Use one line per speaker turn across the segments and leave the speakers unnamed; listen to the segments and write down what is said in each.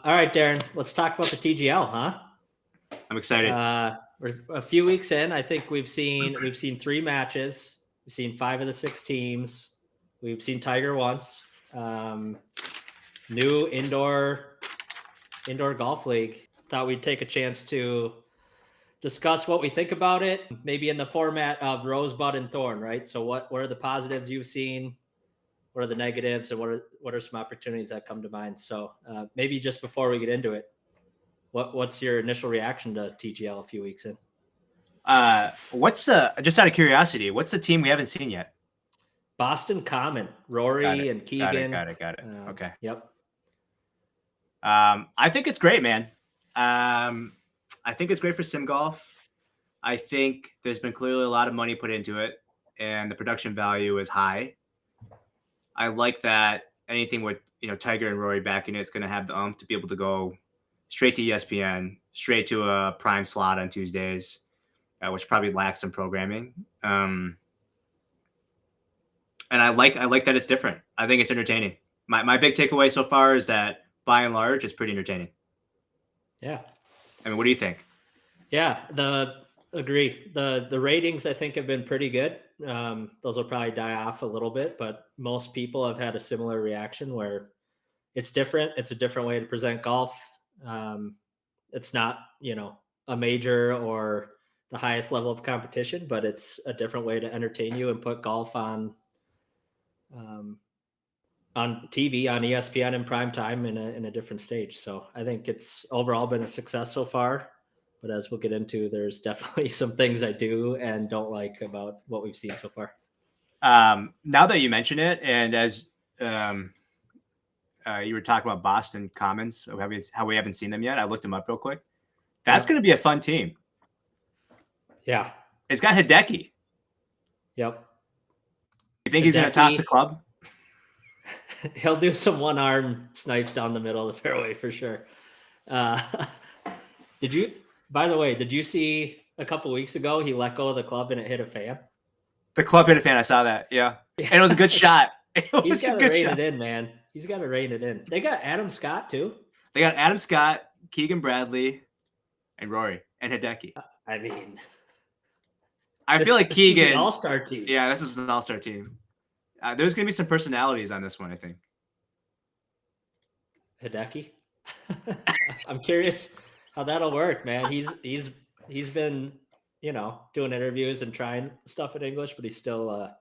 All right, Daran, let's talk about the TGL, huh?
I'm excited.
We're a few weeks in. I think we've seen 3 matches. We've seen 5 of the 6 teams. We've seen Tiger once. New indoor golf league. Thought we'd take a chance to discuss what we think about it, maybe in the format of Rosebud and Thorn, right? So what are the positives you've seen? What are the negatives, and what are some opportunities that come to mind? So maybe just before we get into it, what's your initial reaction to TGL a few weeks in?
What's just out of curiosity, what's the team we haven't seen yet?
Boston Common, Rory and Keegan.
Got it. Okay.
Yep.
I think it's great, man. I think it's great for sim golf. I think there's been clearly a lot of money put into it, and the production value is high. I like that anything with Tiger and Rory backing it's going to have the to be able to go straight to ESPN, straight to a prime slot on Tuesdays, which probably lacks some programming. And I like that it's different. I think it's entertaining. My big takeaway so far is that by and large, it's pretty entertaining.
Yeah.
I mean, what do you think?
Yeah, agree. The ratings I think have been pretty good. Those will probably die off a little bit, but most people have had a similar reaction where it's different. It's a different way to present golf. It's not, a major or the highest level of competition, but it's a different way to entertain you and put golf on TV, on ESPN in prime time in a different stage. So I think it's overall been a success so far. But as we'll get into, there's definitely some things I do and don't like about what we've seen so far.
Now that you mention it, and as you were talking about Boston Commons, how we haven't seen them yet, I looked them up real quick. That's going to be a fun team.
Yeah.
It's got Hideki.
Yep.
You think he's going to toss the club?
He'll do some one-arm snipes down the middle of the fairway for sure. By the way, did you see a couple weeks ago he let go of the club and it hit a fan?
The club hit a fan. I saw that. Yeah. And it was a good shot.
He's got to rein it in, man. He's got to rein it in. They got Adam Scott too.
They got Adam Scott, Keegan Bradley, and Rory and Hideki.
I mean,
I feel like Keegan.
This is an all-star team.
Yeah, this is an all-star team. There's going to be some personalities on this one, I think.
Hideki? I'm curious how that'll work, man. He's been, doing interviews and trying stuff in English, but he still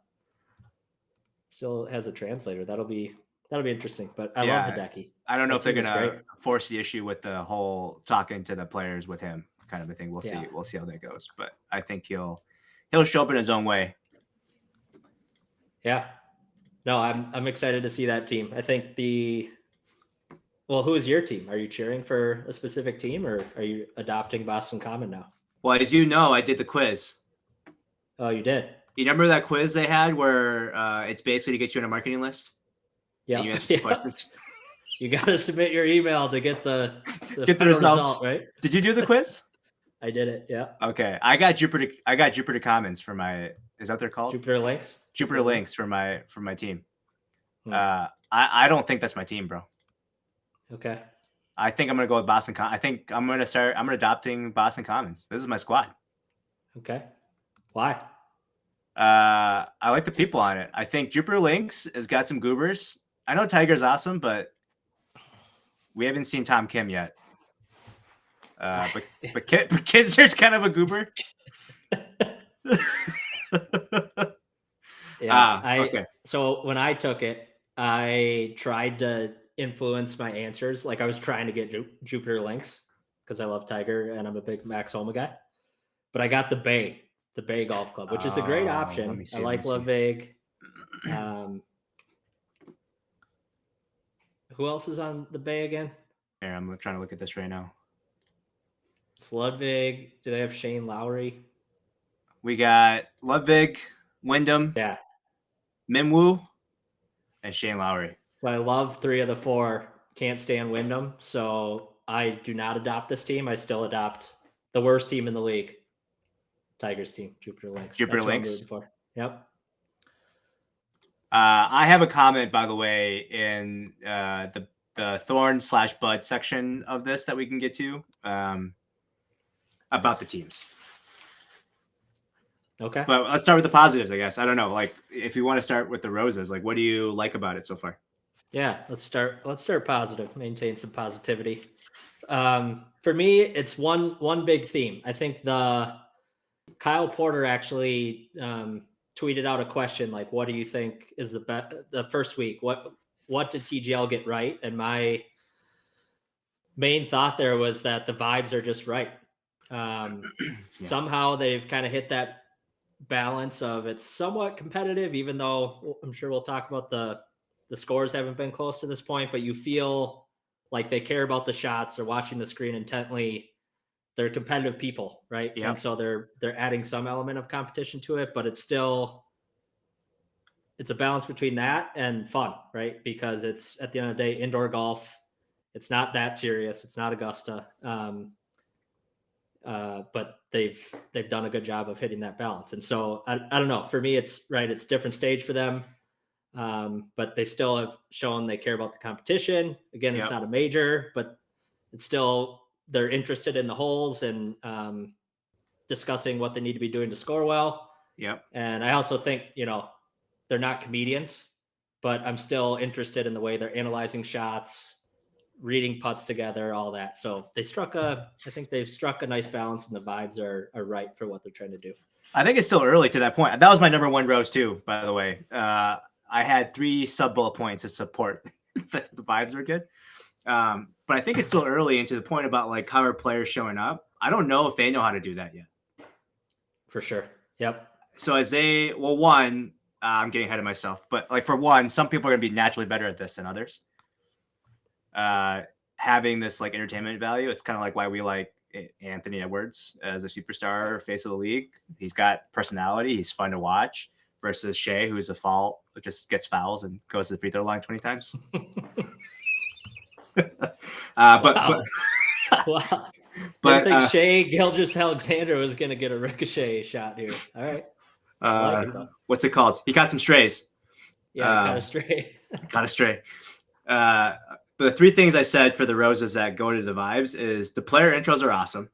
has a translator. That'll be interesting. But I love Hideki.
I don't know if they're gonna force the issue with the whole talking to the players with him kind of a thing. We'll see. We'll see how that goes. But I think he'll show up in his own way.
Yeah. No, I'm excited to see that team. I think who is your team? Are you cheering for a specific team, or are you adopting Boston Common now?
Well, as you know, I did the quiz.
Oh, you did?
You remember that quiz they had where it's basically to get you on a marketing list?
Yeah.
You answer some questions.
You got to submit your email to get the
results,
right?
Did you do the quiz?
I did it. Yeah.
Okay. I got Jupiter Commons for my. Is that what they're called?
Jupiter Links.
Jupiter Links for my team. I don't think that's my team, bro.
Okay.
I think I'm gonna go with Boston. I think I'm adopting Boston Commons. This is my squad.
Okay. Why?
I like the people on it. I think Jupiter Links has got some goobers. I know Tiger's awesome, but we haven't seen Tom Kim yet. But Kizer's kind of a goober.
Yeah.
Okay.
So when I took it, I tried to influence my answers. Like I was trying to get Jupiter Links because I love Tiger and I'm a big Max Homa guy. But I got the Bay Golf Club, which is a great option. I like Ludwig. Who else is on the Bay again?
Here, I'm trying to look at this right now.
It's Ludwig. Do they have Shane Lowry?
We got Ludwig, Wyndham, Minwoo, and Shane Lowry.
So I love 3 of the 4. Can't stand Wyndham, so I do not adopt this team. I still adopt the worst team in the league, Tigers team, Jupiter Links.
Jupiter Links.
Yep.
I have a comment, by the way, in the thorn/bud section of this that we can get to about the teams.
Okay.
But let's start with the positives, I guess. I don't know. Like, if you want to start with the roses, like, what do you like about it so far?
Yeah, let's start positive. Maintain some positivity. For me, it's one big theme. I think the Kyle Porter actually tweeted out a question like, "What do you think is the first week? What did TGL get right?" And my main thought there was that the vibes are just right. Somehow they've kind of hit that balance of it's somewhat competitive, even though I'm sure we'll talk about the scores haven't been close to this point, but you feel like they care about the shots. They're watching the screen intently. They're competitive people, right?
Yep.
And so they're adding some element of competition to it, but it's a balance between that and fun, right? Because it's at the end of the day, indoor golf. It's not that serious. It's not Augusta. But they've done a good job of hitting that balance. And so I don't know. For me, it's right. It's a different stage for them. But they still have shown they care about the competition. Again, it's not a major, but it's still they're interested in the holes and discussing what they need to be doing to score well.
Yep.
And I also think, they're not comedians, but I'm still interested in the way they're analyzing shots, reading putts together, all that. So I think they've struck a nice balance and the vibes are right for what they're trying to do.
I think it's still early to that point. That was my number one rose too, by the way. I had 3 sub bullet points to support that the vibes are good. But I think it's still early into the point about like how are players showing up. I don't know if they know how to do that yet.
For sure. Yep.
So I'm getting ahead of myself, but like for one, some people are going to be naturally better at this than others. Having this like entertainment value, it's kind of like why we like Anthony Edwards as a superstar face of the league. He's got personality. He's fun to watch versus Shea, who's a foul, just gets fouls and goes to the free throw line 20 times.
Wow.
But
I think Shea Gilgeous-Alexander was going to get a ricochet shot here. All right. I like it, though.
What's it called? He got some strays.
Yeah, kind of stray.
Got a stray. But the 3 things I said for the roses that go to the vibes is the player intros are awesome.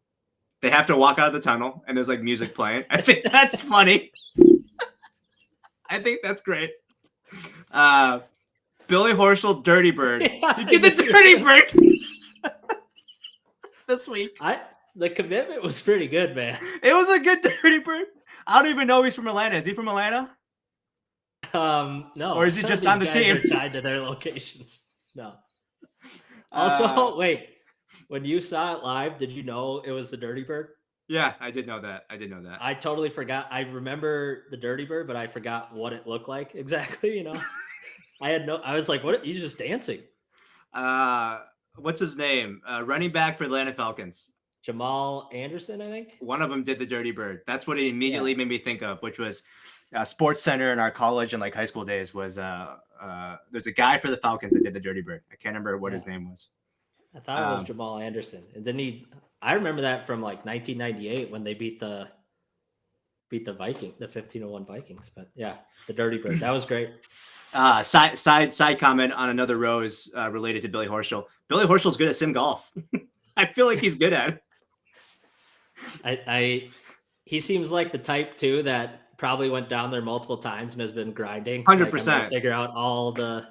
They have to walk out of the tunnel and there's like music playing. I think that's funny. I think that's great. Billy Horschel, Dirty Bird. Yeah, you did the Dirty Bird this week.
The commitment was pretty good, man.
It was a good Dirty Bird. I don't even know if he's from Atlanta. Is he from Atlanta?
No.
Or is he just on the team?
Are tied to their locations. No. Also, wait. When you saw it live, did you know it was the Dirty Bird?
Yeah, I did know that.
I totally forgot. I remember the Dirty Bird, but I forgot what it looked like exactly. I was like, what? He's just dancing.
What's his name? Running back for Atlanta Falcons.
Jamal Anderson, I think.
One of them did the Dirty Bird. That's what it immediately made me think of, which was Sports Center in our college and like high school days was there's a guy for the Falcons that did the Dirty Bird. I can't remember what his name was.
I thought it was Jamal Anderson. And then I remember that from like 1998 when they beat the Viking, the 15-1 Vikings. But yeah, the Dirty Bird. That was great.
Side comment on another rose related to Billy Horschel. Billy Horschel's good at sim golf. I feel like he's good at it.
He seems like the type too that probably went down there multiple times and has been grinding.
100%.
Figure out all the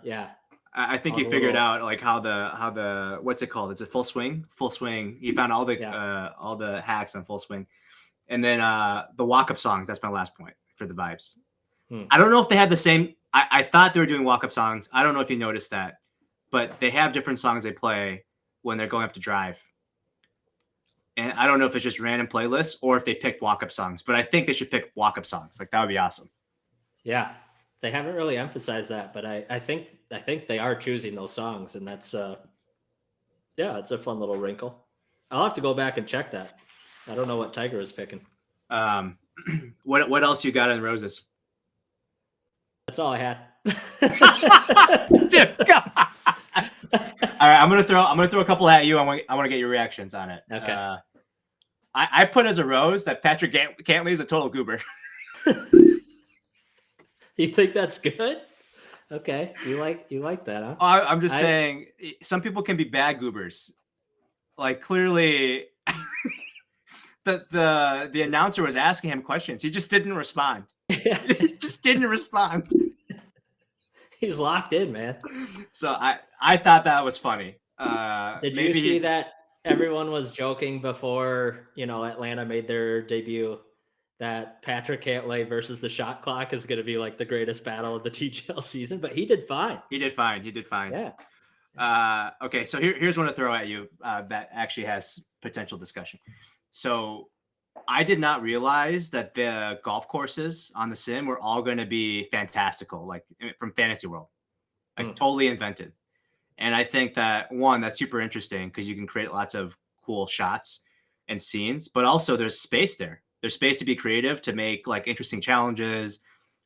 I think he figured out like how the what's it called? It's a full swing. He found all the hacks on full swing, and then the walk up songs. That's my last point for the vibes. I don't know if they have the same. I thought they were doing walk up songs. I don't know if you noticed that, but they have different songs they play when they're going up to drive. And I don't know if it's just random playlists or if they picked walk-up songs, but I think they should pick walk-up songs. Like that would be awesome.
Yeah, they haven't really emphasized that, but I think they are choosing those songs, and that's it's a fun little wrinkle. I'll have to go back and check that. I don't know what Tiger is picking.
What else you got in roses?
That's all I had.
Dude, God. All right, I'm gonna throw a couple at you. I want to get your reactions on it.
Okay.
I put as a rose that Patrick Cantley is a total goober.
You think that's good? Okay, you like that, huh?
I'm just
I
saying, some people can be bad goobers. Like clearly, the announcer was asking him questions. He just didn't respond. He just didn't respond.
he's locked in, man.
So I thought that was funny.
Did you
Maybe
see
he's
that everyone was joking before, Atlanta made their debut that Patrick Cantlay versus the shot clock is going to be like the greatest battle of the TGL season, but he did fine.
he did fine. He did fine.
Yeah.
Okay, so here's one to throw at you that actually has potential discussion. So I did not realize that the golf courses on the sim were all going to be fantastical, like from Fantasy World, like totally invented. And I think that one, that's super interesting because you can create lots of cool shots and scenes, but also there's space there. There's space to be creative, to make like interesting challenges,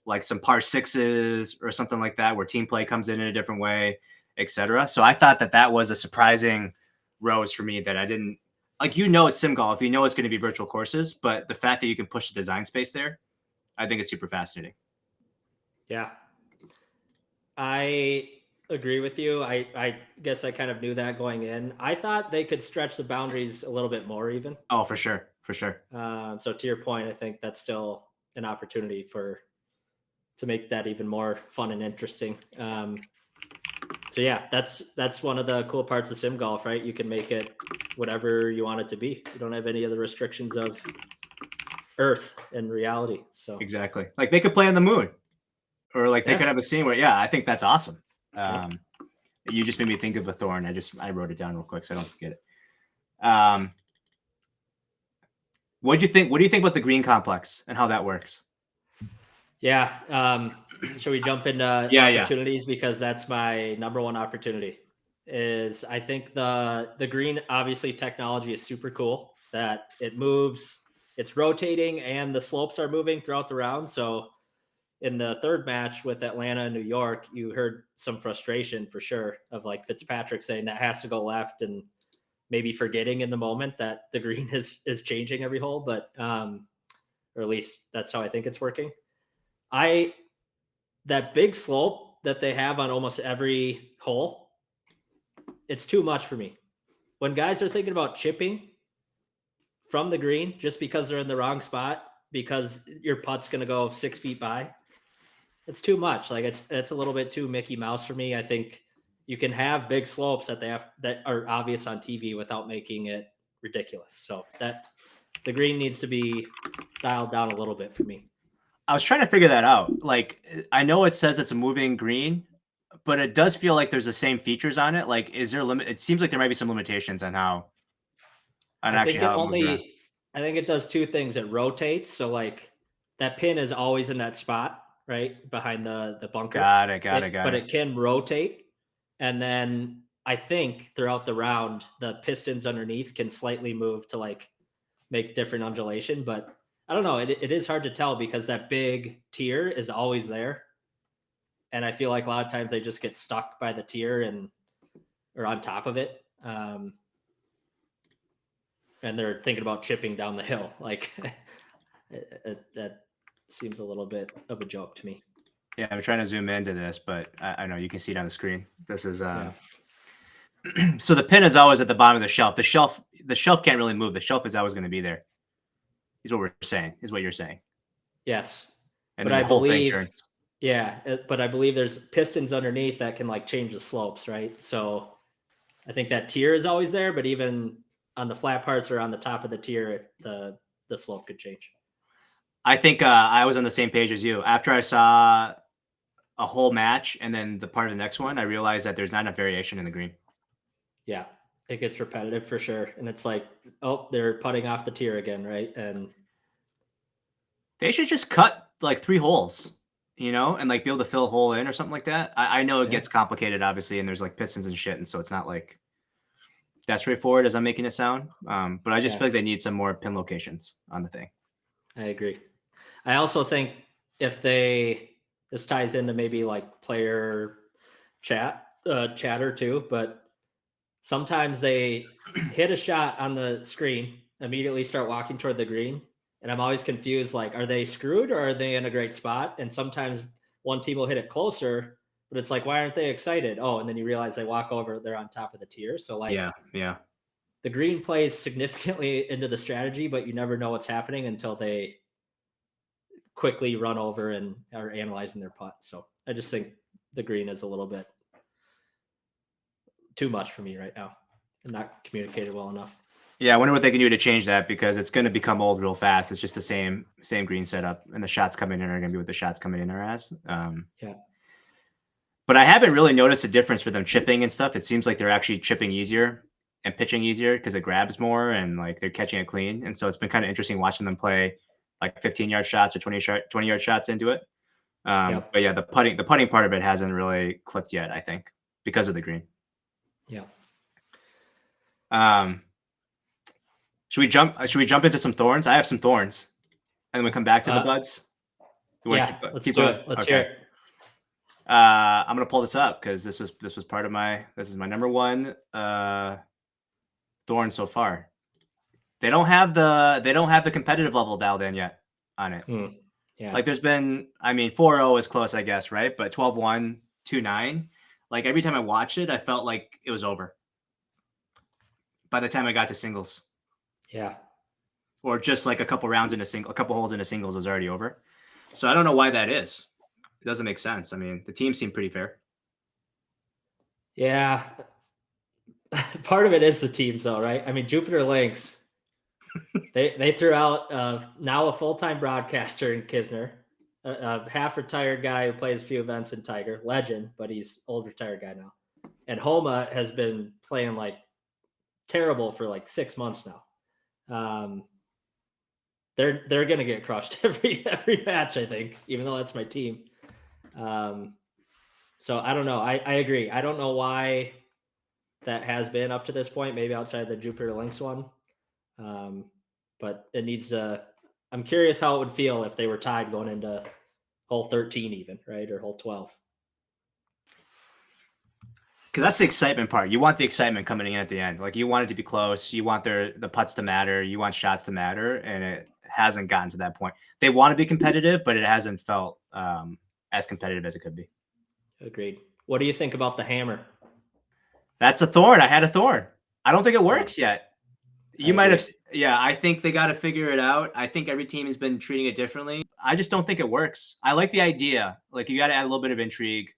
like some par sixes or something like that, where team play comes in a different way, etc. So I thought that that was a surprising rose for me that I didn't like. It's sim golf, it's going to be virtual courses, but the fact that you can push the design space there, I think it's super fascinating.
Yeah. I agree with you. I guess I kind of knew that going in. I thought they could stretch the boundaries a little bit more even.
Oh, for sure, for sure.
So to your point, I think that's still an opportunity to make that even more fun and interesting. So yeah, that's one of the cool parts of sim golf, right? You can make it whatever you want it to be. You don't have any of the restrictions of Earth and reality. So
Exactly. Like they could play on the moon, or like they
yeah,
could have a scene where, yeah, I think that's awesome.
yeah.
You just made me think of a thorn. I wrote it down real quick so I don't forget it. What do you think? What do you think about the Green Complex and how that works?
Yeah. Should we jump into
Yeah.
opportunities, because that's my number one opportunity? Is I think the green, obviously technology is super cool that it moves, it's rotating, and the slopes are moving throughout the round. So in the third match with Atlanta and New York, you heard some frustration for sure of like Fitzpatrick saying that has to go left, and maybe forgetting in the moment that the green is changing every hole, but or at least that's how I think it's working. I That big slope that they have on almost every hole, it's too much for me. When guys are thinking about chipping from the green just because they're in the wrong spot, because your putt's going to go 6 feet by, it's too much. Like it's a little bit too Mickey Mouse for me. I think you can have big slopes that are obvious on TV without making it ridiculous. So that the green needs to be dialed down a little bit for me.
I was trying to figure that out. Like, I know it says it's a moving green, but it does feel like there's the same features on it. Like, is there limit? It seems like there might be some limitations on
I
actually
think it
how it moves around.
only I think it does two things. It rotates, so like that pin is always in that spot, right? Behind the bunker.
Got it. Got it. Got
But
it.
it can rotate. And then I think throughout the round, the pistons underneath can slightly move to like make different undulation. But I don't know. It is hard to tell because that big tier is always there. And I feel like a lot of times they just get stuck by the tier or on top of it. And they're thinking about chipping down the hill. Like that seems a little bit of a joke to me.
Yeah, I'm trying to zoom into this, but I know you can see it on the screen. This is
Yeah.
So the pin is always at the bottom of the shelf. The shelf can't really move. The shelf is always going to be there. Is what we're saying. Is what you're saying.
Yes.
And
But
then
I
the whole thing
believe,
turns.
yeah, but I believe there's pistons underneath that can like change the slopes, right? So I think that tier is always there, but even on the flat parts or on the top of the tier, the slope could change.
I think I was on the same page as you. After I saw a whole match and then the part of the next one, I realized that there's not enough variation in the green.
Yeah. It gets repetitive for sure. And it's like, oh, they're putting off the tier again, right? And
They should just cut like 3 holes, and like be able to fill a hole in or something like that. I know it
yeah,
gets complicated, obviously, and there's like pistons and shit, and so it's not like that straightforward as I'm making it sound. But I just
yeah,
feel like they need some more pin locations on the thing.
I agree. I also think if this ties into maybe like player chatter too, but sometimes they hit a shot on the screen, immediately start walking toward the green, and I'm always confused. Like, are they screwed or are they in a great spot? And sometimes one team will hit it closer, But it's like, why aren't they excited? Oh, and then you realize they walk over, they're on top of the tier. So like,
yeah.
The green plays significantly into the strategy, but you never know what's happening until they quickly run over and are analyzing their putt. So I just think the green is a little bit too much for me right now and not communicated well enough.
Yeah, I wonder what they can do to change that, because it's going to become old real fast. It's just the same green setup, and the shots coming in are going to be what the shots coming in are as.
Yeah.
But I haven't really noticed a difference for them chipping and stuff. It seems like they're actually chipping easier and pitching easier because it grabs more and like they're catching it clean. And so it's been kind of interesting watching them play like 15-yard shots or 20-yard shots into it.
Yep.
But yeah, the putting part of it hasn't really clicked yet, I think, because of the green.
Yeah.
Should we jump into some thorns? I have some thorns, and then we come back to the buds.
Yeah, let's do it. Let's hear it.
I'm gonna pull this up because this was part of this is my number one thorn so far. They don't have the competitive level dialed in yet on it.
Yeah.
Like there's been, I mean, 4-0 is close, I guess, right? But 12-1, 2-9. Like every time I watched it, I felt like it was over by the time I got to singles.
Yeah.
Or just like a couple holes in a singles was already over. So I don't know why that is. It doesn't make sense. I mean, the team seemed pretty fair.
Yeah. Part of it is the teams though, right? I mean, Jupiter Lynx, they threw out now a full-time broadcaster in Kisner, a half-retired guy who plays a few events in Tiger, legend, but he's old retired guy now. And Homa has been playing like terrible for like 6 months now. They're gonna get crushed every match, I think, even though that's my team. So I don't know. I agree. I don't know why that has been up to this point, maybe outside the Jupiter Lynx one. But it needs to, I'm curious how it would feel if they were tied going into hole 13 even, right? Or hole 12.
Because that's the excitement part. You want the excitement coming in at the end. Like you want it to be close. You want the putts to matter. You want shots to matter. And it hasn't gotten to that point. They want to be competitive, but it hasn't felt as competitive as it could be.
Agreed. What do you think about the hammer?
That's a thorn. I had a thorn. I don't think it works yet. You might have. Yeah, I think they got to figure it out. I think every team has been treating it differently. I just don't think it works. I like the idea. Like you got to add a little bit of intrigue.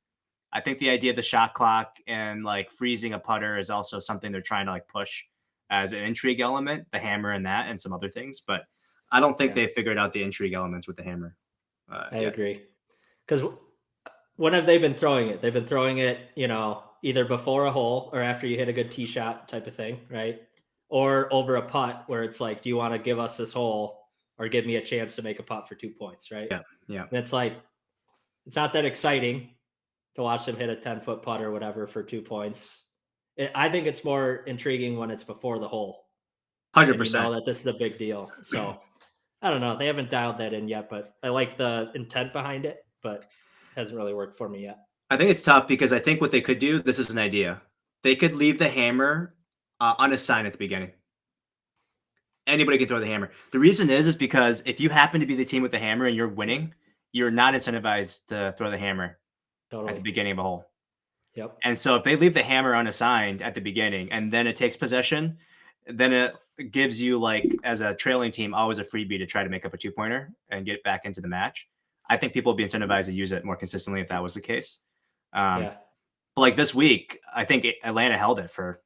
I think the idea of the shot clock and like freezing a putter is also something they're trying to like push as an intrigue element, the hammer and that and some other things. But I don't think they figured out the intrigue elements with the hammer.
I agree. Because when have they been throwing it? They've been throwing it, either before a hole or after you hit a good tee shot type of thing, right? Or over a putt where it's like, do you want to give us this hole or give me a chance to make a putt for 2 points, right?
Yeah.
And it's like, it's not that exciting to watch them hit a 10-foot putt or whatever for 2 points. I think it's more intriguing when it's before the hole.
100%.
You know that this is a big deal. So I don't know. They haven't dialed that in yet, but I like the intent behind it, but it hasn't really worked for me yet.
I think it's tough because I think what they could do, this is an idea. They could leave the hammer unassigned at the beginning. Anybody can throw the hammer. The reason is because if you happen to be the team with the hammer and you're winning, you're not incentivized to throw the hammer at the beginning of a hole.
Yep.
And so if they leave the hammer unassigned at the beginning and then it takes possession, then it gives you like as a trailing team always a freebie to try to make up a 2-pointer and get back into the match. I think people would be incentivized to use it more consistently if that was the case. But like this week, I think Atlanta held it for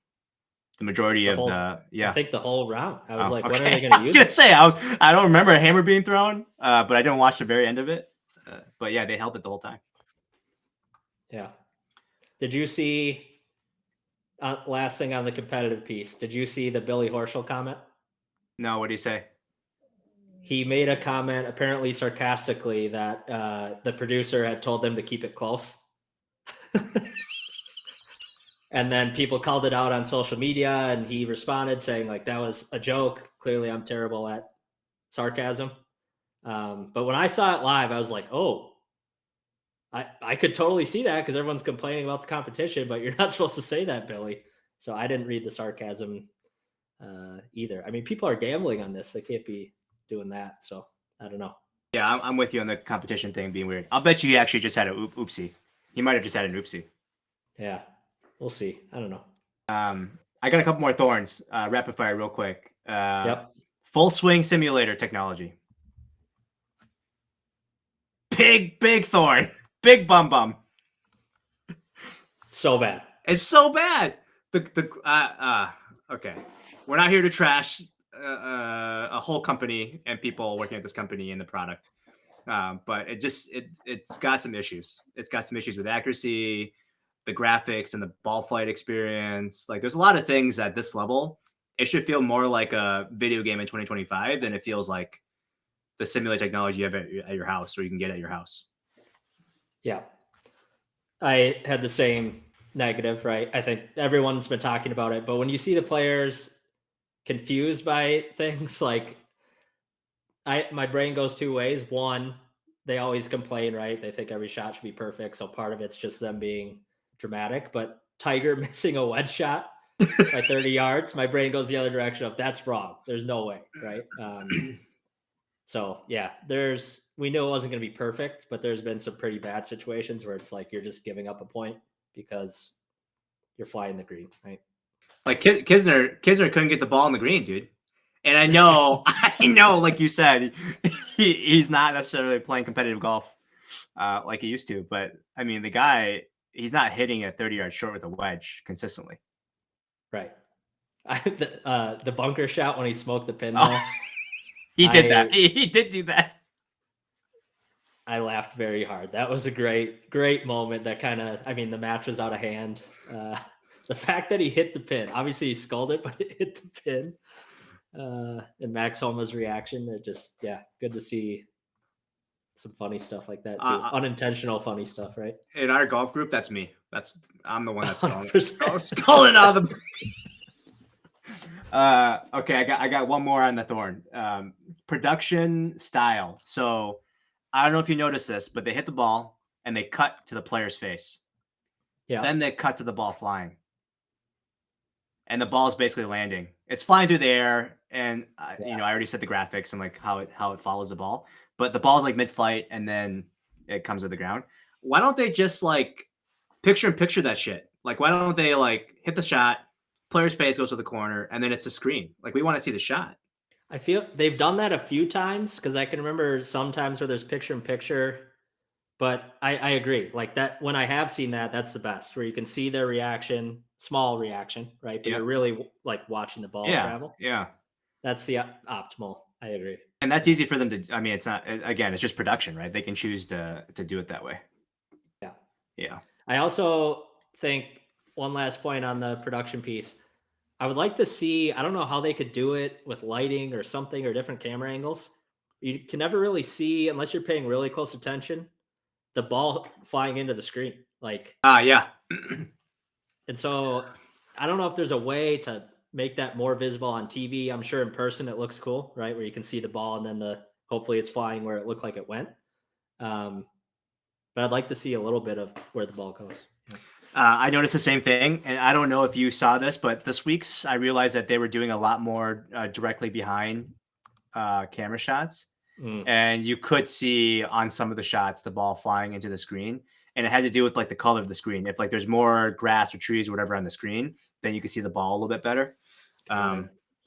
the majority of the
I think the whole round. I was like,
okay.
when are they going to use it?
I was going to say, I don't remember a hammer being thrown, but I didn't watch the very end of it. But yeah, they held it the whole time.
Yeah. Did you see, last thing on the competitive piece, did you see the Billy Horschel comment?
No, what did he say?
He made a comment, apparently sarcastically, that the producer had told them to keep it close. And then people called it out on social media, and he responded saying, like, that was a joke. Clearly, I'm terrible at sarcasm. But when I saw it live, I was like, oh, I could totally see that because everyone's complaining about the competition, but you're not supposed to say that, Billy. So I didn't read the sarcasm either. I mean, people are gambling on this. They can't be doing that. So I don't know.
Yeah, I'm with you on the competition thing being weird. I'll bet you he actually just had a oopsie. He might have just had an oopsie.
Yeah, we'll see. I don't know.
I got a couple more thorns. Rapid fire, real quick.
Yep.
Full swing simulator technology. Big thorn. Big bum.
So bad.
It's so bad. Okay. We're not here to trash a whole company and people working at this company and the product. But it's got some issues. It's got some issues with accuracy, the graphics, and the ball flight experience. Like, there's a lot of things at this level. It should feel more like a video game in 2025 than it feels like the simulator technology you have at your house, or you can get at your house.
Yeah. I had the same negative, right? I think everyone's been talking about it, but when you see the players confused by things, like my brain goes two ways. One, they always complain, right? They think every shot should be perfect, so part of it's just them being dramatic. But Tiger missing a wedge shot by 30 yards, my brain goes the other direction of that's wrong. There's no way, right? So yeah, we knew it wasn't going to be perfect, but there's been some pretty bad situations where it's like you're just giving up a point because you're flying the green, right?
Like Kisner couldn't get the ball in the green, dude. And I know, like you said, he's not necessarily playing competitive golf like he used to. But I mean, the guy, he's not hitting it 30 yards short with a wedge consistently.
Right. The bunker shot when he smoked the pin though.
He did that. He did do that.
I laughed very hard. That was a great moment. That the match was out of hand. The fact that he hit the pin, obviously he sculled it, but it hit the pin. And Max Homa's reaction, good to see some funny stuff like that too. Unintentional funny stuff, right?
In our golf group, that's me. I'm the one that's sculling out of the. Okay, I got one more on the thorn. Production style. So I don't know if you noticed this, but they hit the ball and they cut to the player's face. Yeah. Then they cut to the ball flying. And the ball is basically landing. It's flying through the air, and I already said the graphics and like how it follows the ball. But the ball's like mid-flight, and then it comes to the ground. Why don't they just like picture that shit? Like, why don't they like hit the shot, player's face goes to the corner, and then it's a screen? Like, we want to see the shot.
I feel they've done that a few times because I can remember sometimes where there's picture-in-picture. But I agree. Like that, when I have seen that, that's the best, where you can see their reaction, small reaction, right? But you're really like watching the ball travel.
Yeah.
That's the optimal. I agree.
And that's easy for them to, I mean, it's not, again, it's just production, right? They can choose to do it that way.
Yeah.
Yeah.
I also think one last point on the production piece. I would like to see, I don't know how they could do it with lighting or something or different camera angles. You can never really see, unless you're paying really close attention, the ball flying into the screen. Like,
yeah.
And so I don't know if there's a way to make that more visible on TV. I'm sure in person it looks cool, right? Where you can see the ball and then hopefully it's flying where it looked like it went. But I'd like to see a little bit of where the ball goes.
I noticed the same thing, and I don't know if you saw this, but this week's I realized that they were doing a lot more directly behind camera shots. And you could see on some of the shots the ball flying into the screen, and it had to do with like the color of the screen. If like there's more grass or trees or whatever on the screen, then you could see the ball a little bit better. I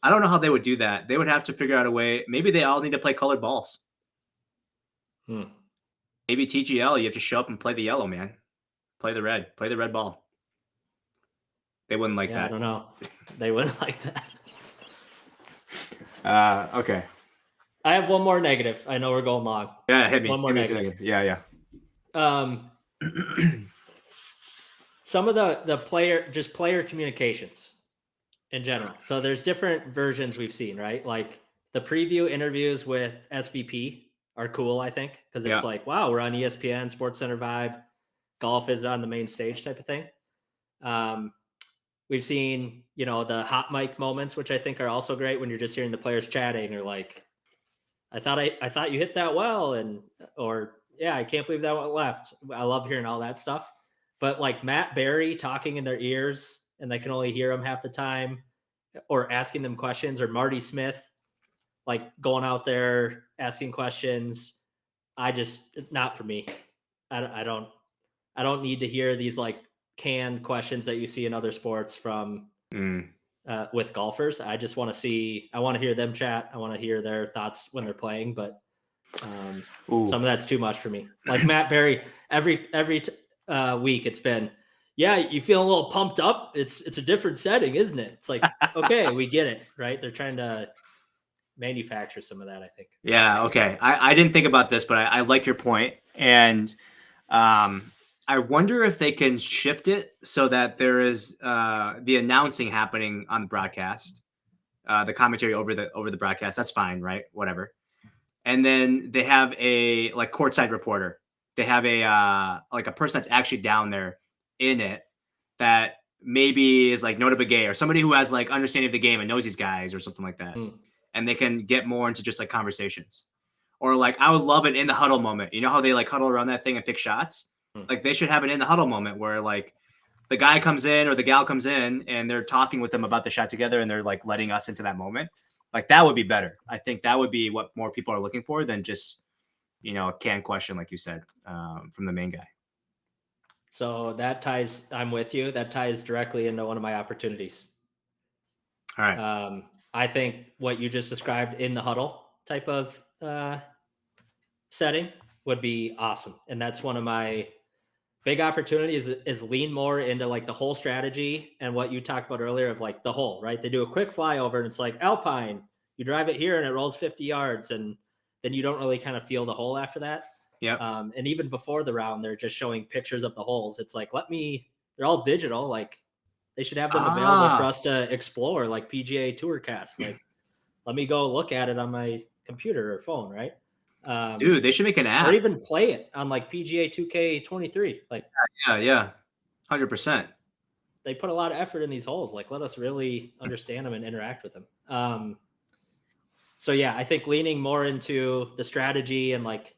don't know how they would do that. They would have to figure out a way. Maybe they all need to play colored balls. Maybe TGL, you have to show up and play the yellow, man. Play the red ball. They wouldn't like that.
I don't know. They wouldn't like
that. Okay.
I have one more negative. I know we're going long.
Yeah, hit me.
One more negative.
Yeah.
Some of the player communications in general. So there's different versions we've seen, right? Like the preview interviews with SVP are cool, I think, because it's like, wow, we're on ESPN, SportsCenter vibe. Golf is on the main stage type of thing. We've seen, the hot mic moments, which I think are also great when you're just hearing the players chatting or like, I thought you hit that well, I can't believe that went left. I love hearing all that stuff. But like Matt Barry talking in their ears and they can only hear him half the time, or asking them questions, or Marty Smith like going out there asking questions. Not for me. I don't I don't need to hear these like canned questions that you see in other sports from with golfers. I just want to hear them chat. I want to hear their thoughts when they're playing, but some of that's too much for me. Like Matt Berry, every week it's been, yeah, you feel a little pumped up. It's a different setting, isn't it? It's like, okay, we get it, right? They're trying to manufacture some of that, I think.
Yeah. Okay. I didn't think about this, but I like your point. And I wonder if they can shift it so that there is the announcing happening on the broadcast, the commentary over the broadcast. That's fine, right? Whatever. And then they have a like courtside reporter. They have a like a person that's actually down there in it that maybe is like Nota Begay or somebody who has like understanding of the game and knows these guys or something like that. And they can get more into just like conversations. Or like I would love an in the huddle moment. You know how they like huddle around that thing and pick shots? Like they should have an in the huddle moment where like the guy comes in or the gal comes in and they're talking with them about the shot together and they're like letting us into that moment. Like that would be better. I think that would be what more people are looking for than just, a canned question, like you said, from the main guy.
So I'm with you. That ties directly into one of my opportunities.
All right.
I think what you just described in the huddle type of setting would be awesome. And that's one of my big opportunities is lean more into like the whole strategy and what you talked about earlier of like the whole, right? They do a quick flyover and it's like Alpine, you drive it here and it rolls 50 yards and then you don't really kind of feel the hole after that.
Yeah.
And even before the round, they're just showing pictures of the holes. It's like, they're all digital. Like they should have them available for us to explore like PGA Tourcast. Like, let me go look at it on my computer or phone, right?
Dude, they should make an app.
Or even play it on like PGA 2K23. Like,
yeah, 100%.
They put a lot of effort in these holes. Like, let us really understand them and interact with them. So yeah, I think leaning more into the strategy and like,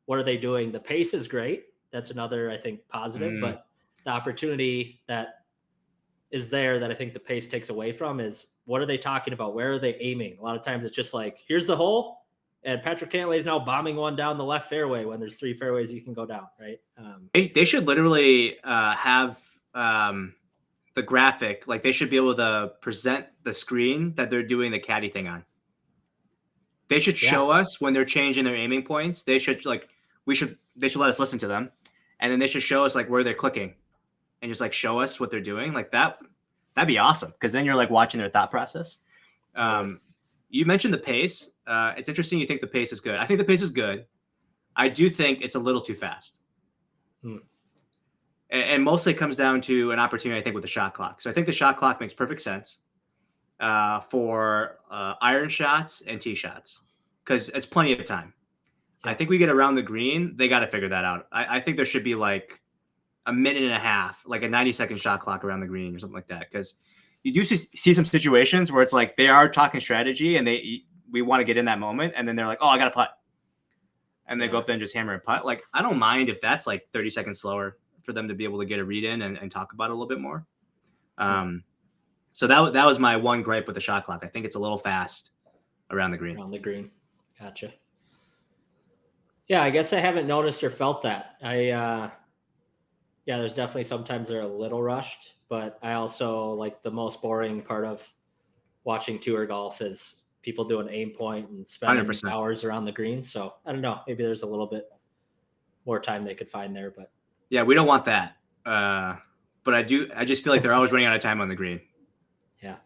what are they doing? The pace is great. That's another, I think, positive. But the opportunity that is there that I think the pace takes away from is what are they talking about? Where are they aiming? A lot of times it's just like, here's the hole. And Patrick Cantlay is now bombing one down the left fairway when there's 3 fairways you can go down, right?
They should literally have the graphic. Like they should be able to present the screen that they're doing the caddy thing on. They should show us when they're changing their aiming points. They should they should let us listen to them. And then they should show us like where they're clicking and just like show us what they're doing. Like that'd be awesome. Cause then you're like watching their thought process. You mentioned the pace. It's interesting you think the pace is good. I think the pace is good. I do think it's a little too fast. And mostly it comes down to an opportunity, I think, with the shot clock. So I think the shot clock makes perfect sense for iron shots and tee shots because it's plenty of time. I think we get around the green. They got to figure that out. I think there should be like a minute and a half, like a 90-second shot clock around the green or something like that. Because you do see some situations where it's like they are talking strategy and we want to get in that moment. And then they're like, oh, I got to putt. And they go up there and just hammer and putt. Like, I don't mind if that's like 30 seconds slower for them to be able to get a read in and talk about it a little bit more. So that was my one gripe with the shot clock. I think it's a little fast around the green.
Around the green. Gotcha. Yeah, I guess I haven't noticed or felt that. There's definitely sometimes they're a little rushed, but I also like the most boring part of watching tour golf is people doing aim point and spending
100%.
hours around the green. So I don't know, maybe there's a little bit more time they could find there, but
yeah, we don't want that. But I just feel like they're always running out of time on the green.
Yeah.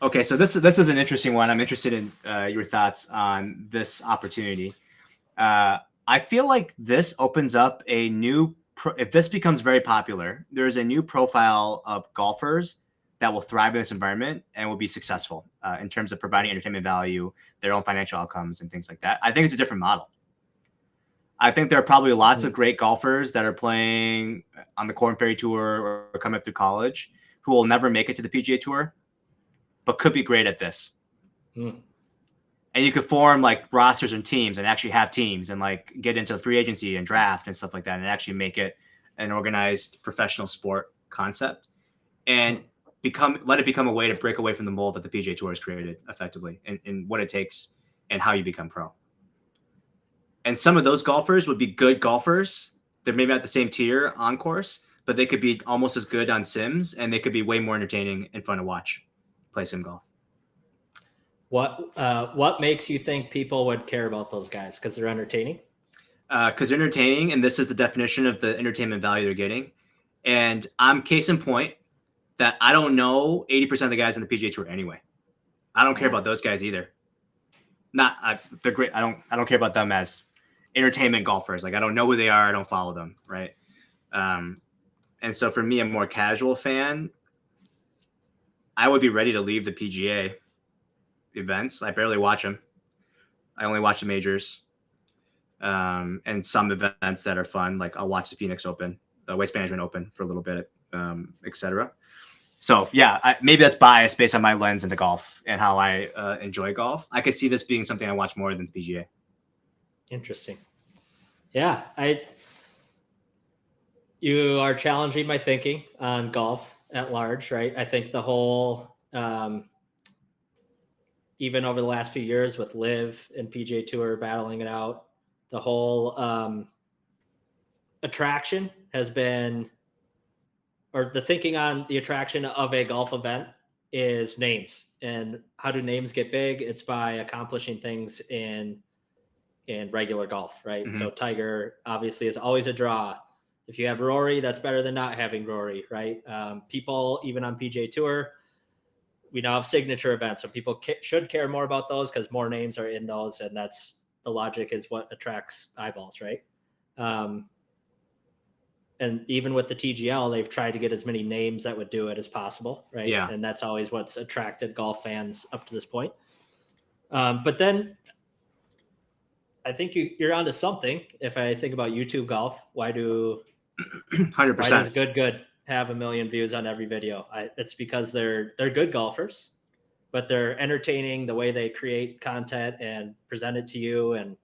Okay, so this is an interesting one. I'm interested in your thoughts on this opportunity. I feel like this opens up a new. If this becomes very popular, there's a new profile of golfers that will thrive in this environment and will be successful in terms of providing entertainment value, their own financial outcomes, and things like that. I think it's a different model. I think there are probably lots of great golfers that are playing on the Corn Ferry Tour or coming up through college who will never make it to the PGA Tour, but could be great at this. And you could form like rosters and teams and actually have teams and like get into free agency and draft and stuff like that and actually make it an organized professional sport concept and let it become a way to break away from the mold that the PGA Tour has created effectively and what it takes and how you become pro. And some of those golfers would be good golfers They're maybe not the same tier on course, but they could be almost as good on sims, and they could be way more entertaining and fun to watch play sim golf.
What makes you think people would care about those guys? Because they're entertaining?
Because they're entertaining, and this is the definition of the entertainment value they're getting. And I'm case in point that I don't know 80% of the guys in the PGA Tour anyway. I don't care about those guys either. They're great. I don't care about them as entertainment golfers. Like, I don't know who they are. I don't follow them, right? And so for me, a more casual fan, I would be ready to leave the PGA events. I barely watch them. I only watch the majors, and some events that are fun. Like, I'll watch the Phoenix Open, the Waste Management Open for a little bit, etc. So yeah, maybe that's biased based on my lens into golf and how I enjoy golf. I could see this being something I watch more than the PGA.
Interesting. Yeah, you are challenging my thinking on golf at large, right? I think the whole, even over the last few years with Live and PGA Tour battling it out, the whole attraction has been, or the thinking on the attraction of a golf event is names. And how do names get big? It's by accomplishing things in regular golf, right?
Mm-hmm.
So Tiger obviously is always a draw. If you have Rory, that's better than not having Rory, right? People, even on PGA Tour, we now have signature events, so people should care more about those because more names are in those, and that's the logic is what attracts eyeballs, right? And even with the TGL, they've tried to get as many names that would do it as possible, right?
Yeah.
And that's always what's attracted golf fans up to this point. But then I think you're onto something. If I think about YouTube golf, why
100%.
does good have 1 million views on every video? It's because they're good golfers, but they're entertaining. The way they create content and present it to you and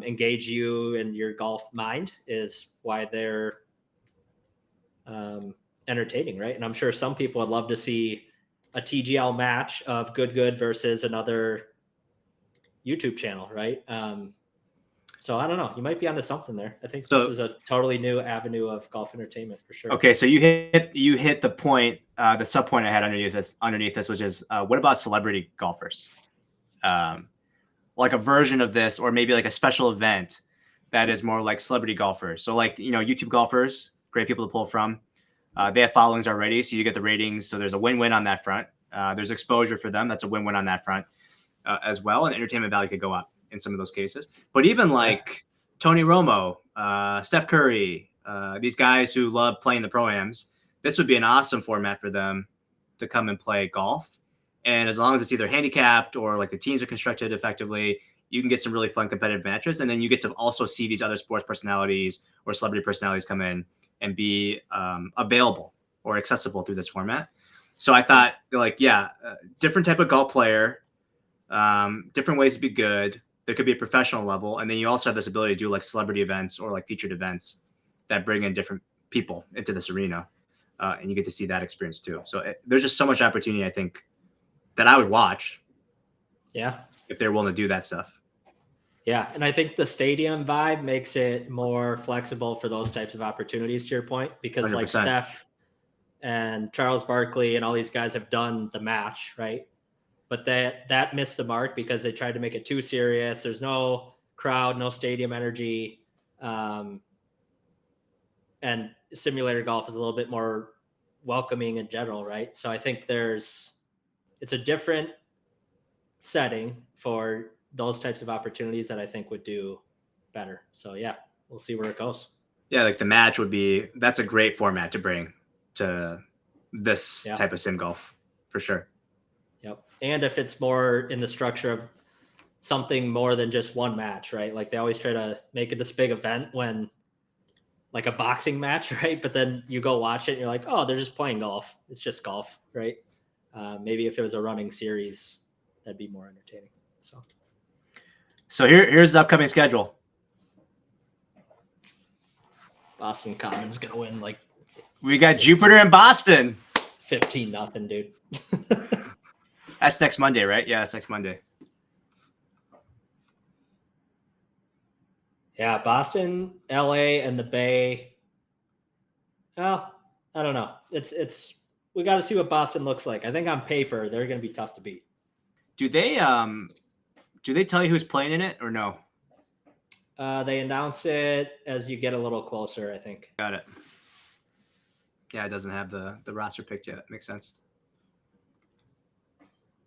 engage you in your golf mind is why they're entertaining, right? And I'm sure some people would love to see a TGL match of good versus another YouTube channel, right? So I don't know. You might be onto something there. I think this is a totally new avenue of golf entertainment for sure.
Okay, so you hit the point, the sub point I had underneath this, which is what about celebrity golfers? Like a version of this, or maybe like a special event that is more like celebrity golfers. So like, YouTube golfers, great people to pull from. They have followings already, so you get the ratings. So there's a win-win on that front. There's exposure for them. That's a win-win on that front as well. And entertainment value could go up in some of those cases. But even like Tony Romo, Steph Curry, these guys who love playing the Pro-Ams, this would be an awesome format for them to come and play golf. And as long as it's either handicapped or like the teams are constructed effectively, you can get some really fun competitive matches. And then you get to also see these other sports personalities or celebrity personalities come in and be available or accessible through this format. So I thought different type of golf player, different ways to be good. There could be a professional level. And then you also have this ability to do like celebrity events or like featured events that bring in different people into this arena. And you get to see that experience too. So there's just so much opportunity, I think, that I would watch.
Yeah.
If they're willing to do that stuff.
Yeah. And I think the stadium vibe makes it more flexible for those types of opportunities, to your point, because
100%.
like Steph and Charles Barkley and all these guys have done the match, right? But that missed the mark because they tried to make it too serious. There's no crowd, no stadium energy. And simulator golf is a little bit more welcoming in general, right? So I think it's a different setting for those types of opportunities that I think would do better. So yeah, we'll see where it goes.
Yeah, like the match that's a great format to bring to this type of sim golf for sure.
Yep. And if it's more in the structure of something more than just one match, right? Like they always try to make it this big event when like a boxing match, right? But then you go watch it and you're like, oh, they're just playing golf. It's just golf, right? Maybe if it was a running series, that'd be more entertaining. So
here's the upcoming schedule.
Boston Common's gonna win like.
We got Jupiter and Boston.
15-0, dude.
That's next Monday, right? Yeah, that's next Monday.
Yeah, Boston, LA, and the Bay. Well, I don't know. It's we got to see what Boston looks like. I think on paper they're going to be tough to beat.
Do they tell you who's playing in it or no?
They announce it as you get a little closer, I think.
Got it. Yeah, it doesn't have the roster picked yet. Makes sense.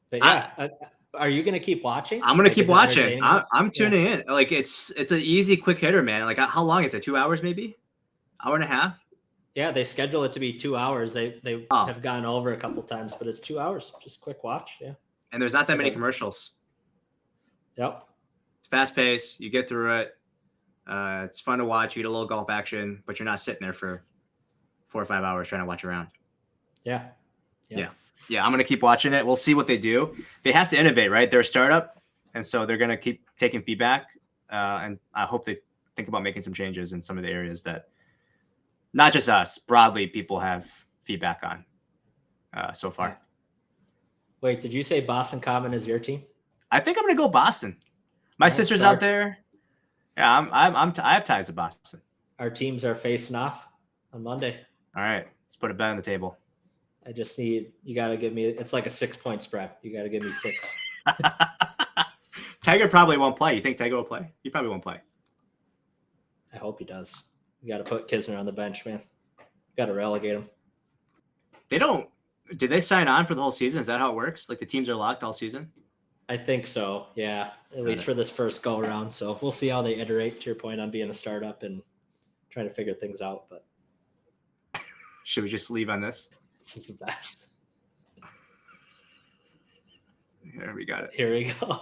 But yeah, are you going to keep watching?
I'm gonna keep watching.
Enough?
I'm tuning in. Like it's an easy, quick hitter, man. Like how long is it? 2 hours, maybe? Hour and a half?
Yeah, they schedule it to be 2 hours. They have gone over a couple times, but it's 2 hours. Just quick watch. Yeah.
And there's not that many commercials.
Yep.
It's fast paced. You get through it. It's fun to watch. You get a little golf action, but you're not sitting there for 4 or 5 hours trying to watch around.
Yeah.
Yeah, I'm going to keep watching it. We'll see what they do. They have to innovate, right? They're a startup, and so they're going to keep taking feedback. And I hope they think about making some changes in some of the areas that not just us, broadly, people have feedback on so far.
Yeah. Wait, did you say Boston Common is your team?
I think I'm going to go Boston. My sister's out there. Yeah, I have ties to Boston.
Our teams are facing off on Monday.
All right, let's put a bet on the table.
I just need you got to give me. It's like a 6-point spread. You got to give me 6.
Tiger probably won't play. You think Tiger will play? He probably won't play.
I hope he does. You got to put Kisner on the bench, man. Got to relegate him.
They don't. Did they sign on for the whole season? Is that how it works? Like the teams are locked all season?
I think so. Yeah, at least for this first go around. So we'll see how they iterate. To your point on being a startup and trying to figure things out. But
should we just leave on this?
This is the best.
Here we got it.
Here we go.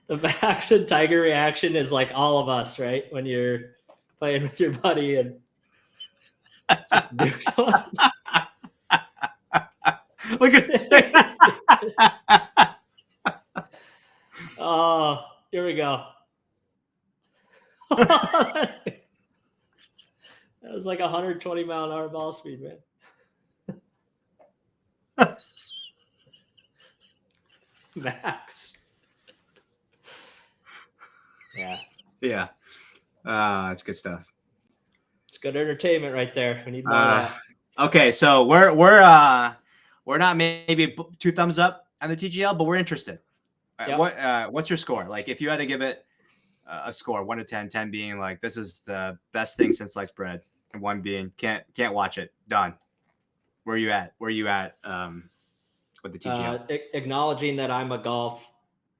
The Max and Tiger reaction is like all of us, right? When you're playing with your buddy and just nukes one.
Look at this.
Oh, here we go. That was like 120-mile-an-hour ball speed, man. Max. Yeah.
Yeah. That's good stuff.
It's good entertainment right there. We need more of that.
Okay, so we're not maybe 2 thumbs up on the TGL, but we're interested. Yep. What's your score? Like if you had to give it a score, 1 to 10, 10 being like this is the best thing since sliced bread, and 1 being can't watch it. Done. Where are you at? Where are you at with the TGL?
Acknowledging that I'm a golf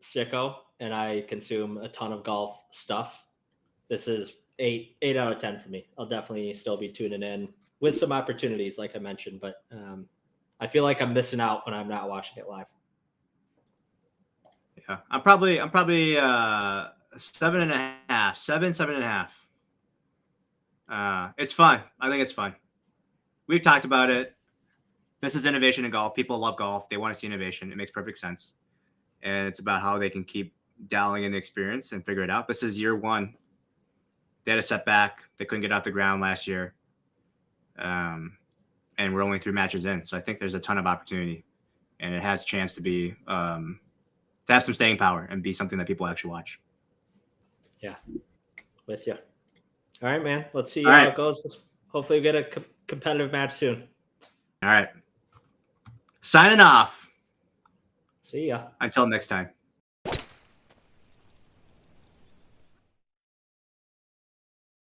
sicko and I consume a ton of golf stuff. This is 8 out of 10 for me. I'll definitely still be tuning in with some opportunities, like I mentioned, but I feel like I'm missing out when I'm not watching it live.
Yeah, I'm probably 7.5, 7.5. It's fun. I think it's fun. We've talked about it. This is innovation in golf. People love golf. They want to see innovation. It makes perfect sense. And it's about how they can keep dialing in the experience and figure it out. This is year 1. They had a setback. They couldn't get off the ground last year. And we're only 3 matches in. So I think there's a ton of opportunity. And it has a chance to be to have some staying power and be something that people actually watch.
Yeah. With you. All right, man. Let's see how it goes. Hopefully we get a competitive match soon.
All right. Signing off.
See ya.
Until next time.